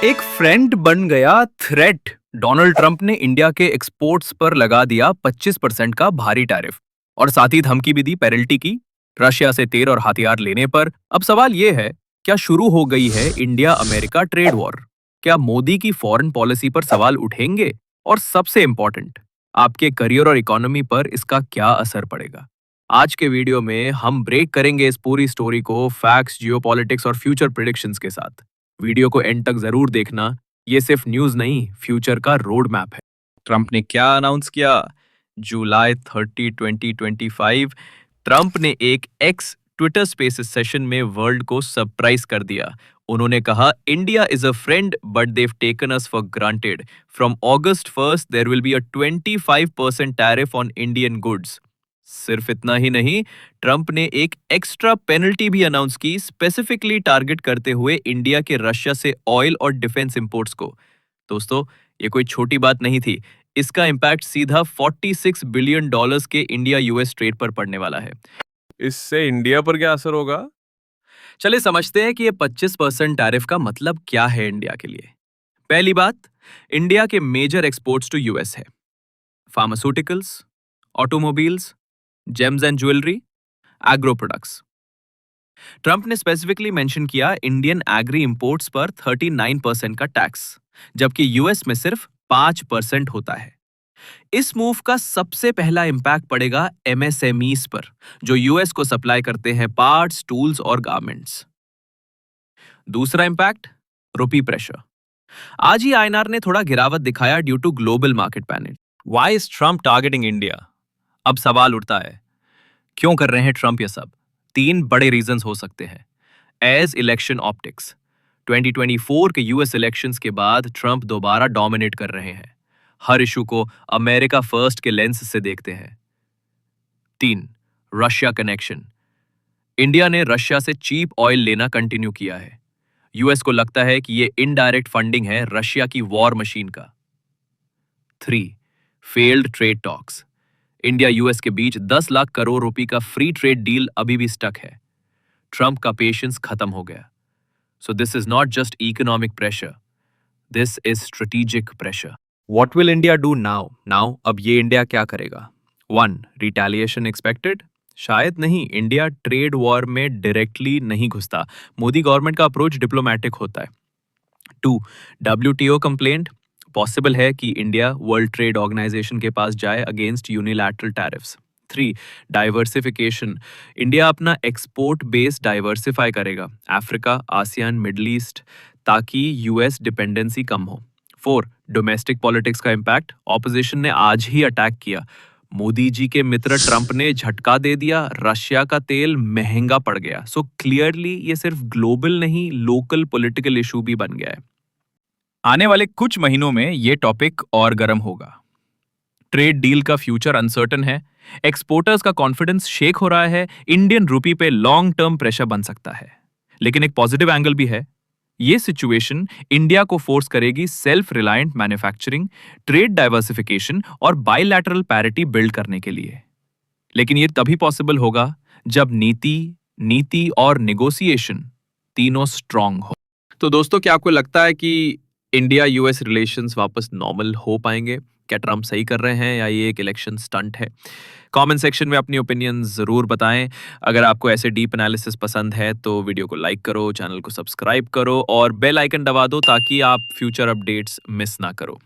एक फ्रेंड बन गया थ्रेट। डोनाल्ड ट्रंप ने इंडिया के एक्सपोर्ट्स पर लगा दिया 25% का भारी टैरिफ और साथ ही धमकी भी दी पेनल्टी की रशिया से तेल और हथियार लेने पर। अब सवाल यह है, क्या शुरू हो गई है इंडिया अमेरिका ट्रेड वॉर? क्या मोदी की फॉरेन पॉलिसी पर सवाल उठेंगे? और सबसे इंपॉर्टेंट, आपके करियर और इकोनॉमी पर इसका क्या असर पड़ेगा? आज के वीडियो में हम ब्रेक करेंगे इस पूरी स्टोरी को फैक्ट्स, जियोपॉलिटिक्स और फ्यूचर प्रेडिक्शंस के साथ। वीडियो को एंड तक जरूर देखना। ये सिर्फ न्यूज नहीं, फ्यूचर का रोड मैप है। ट्रंप ने क्या अनाउंस किया? जुलाई 30, 2025 ट्रंप ने एक एक्स ट्विटर स्पेसेस सेशन में वर्ल्ड को सरप्राइज कर दिया। उन्होंने कहा, India is a friend but they've taken us for granted. From August 1 there will be a 25% tariff on Indian goods. सिर्फ इतना ही नहीं, ट्रंप ने एक एक्स्ट्रा पेनल्टी भी अनाउंस की, स्पेसिफिकली टारगेट करते हुए इंडिया के रशिया से ऑयल और डिफेंस इंपोर्ट्स को। दोस्तों, ये कोई छोटी बात नहीं थी। इसका इंपैक्ट सीधा $46 बिलियन के इंडिया यूएस ट्रेड पर पड़ने वाला है। इससे इंडिया पर क्या असर होगा? चले समझते हैं कि ये 25% टैरिफ का मतलब क्या है इंडिया के लिए। पहली बात, इंडिया के मेजर एक्सपोर्ट्स टू यूएस है pharmaceuticals, automobiles, James and jewellery, agro products. Trump ने स्पेसिफिकली मेंशन किया इंडियन एग्री इंपोर्ट्स पर 39% का टैक्स, जबकि यूएस में सिर्फ 5% होता है। इस मूव का सबसे पहला इंपैक्ट पड़ेगा एमएसएमईज पर, जो यूएस को सप्लाई करते हैं पार्ट्स, टूल्स और गारमेंट्स। दूसरा इंपैक्ट, रुपी प्रेशर। आज ही आईएनआर ने थोड़ा गिरावट दिखाया due to global market panic. Why is Trump targeting India? अब सवाल उठता है, क्यों कर रहे हैं ट्रंप ये सब? तीन बड़े रीजंस हो सकते हैं। एज इलेक्शन ऑप्टिक्स, 2024 के यूएस इलेक्शंस के बाद ट्रंप दोबारा डोमिनेट कर रहे हैं। हर इशू को अमेरिका फर्स्ट के लेंस से देखते हैं। 3, रशिया कनेक्शन। इंडिया ने रशिया से चीप ऑयल लेना कंटिन्यू किया है। यूएस को लगता है कि ये इनडायरेक्ट फंडिंग है रशिया की वॉर मशीन का। 3, failed trade talks. India US के बीच 10 लाख करोड़ रुपए का फ्री ट्रेड डील अभी भी स्टक है। ट्रंप का पेशेंस खत्म हो गया। So this is not just economic pressure, this is strategic pressure. What will India do now? अब ये इंडिया क्या करेगा? 1, रिटेलिएशन एक्सपेक्टेड? शायद नहीं। इंडिया ट्रेड वॉर में डायरेक्टली नहीं घुसता। मोदी गवर्नमेंट का अप्रोच डिप्लोमेटिक होता है। 2, WTO कंप्लेंट। पॉसिबल है कि इंडिया वर्ल्ड ट्रेड ऑर्गेनाइजेशन के पास जाए against unilateral tariffs. 3, diversification. India अपना एक्सपोर्ट बेस डाइवर्सिफाई करेगा, अफ्रीका, आसियान, मिडल ईस्ट, ताकि यूएस डिपेंडेंसी कम हो। 4, डोमेस्टिक पॉलिटिक्स का इंपैक्ट। ऑपोजिशन ने आज ही अटैक किया। मोदी जी के मित्र ट्रंप ने झटका दे दिया, रशिया का तेल महंगा पड़ गया। सो क्लियरली ये सिर्फ ग्लोबल नहीं, लोकल पॉलिटिकल इशू भी बन गया है। आने वाले कुछ महीनों में ये टॉपिक और गर्म होगा। ट्रेड डील का फ्यूचर अनसर्टन है, एक्सपोर्टर्स का कॉन्फिडेंस शेक हो रहा है, इंडियन रूपी पे लॉन्ग टर्म प्रेशर बन सकता है। लेकिन एक पॉजिटिव एंगल भी है। ये सिचुएशन इंडिया को फोर्स करेगी self reliant manufacturing, trade diversification और बायलैटरल पैरिटी बिल्ड करने के लिए। लेकिन ये तभी पॉसिबल होगा जब नीति और नेगोशिएशन तीनों स्ट्रांग हो। तो दोस्तों, क्या आपको लगता है कि इंडिया यूएस रिलेशंस वापस नॉर्मल हो पाएंगे? क्या ट्रंप सही कर रहे हैं या ये एक इलेक्शन स्टंट है? कमेंट सेक्शन में अपनी ओपिनियन जरूर बताएं। अगर आपको ऐसे डीप एनालिसिस पसंद है तो वीडियो को लाइक करो, चैनल को सब्सक्राइब करो और बेल आइकन दबा दो ताकि आप फ्यूचर अपडेट्स मिस ना करो।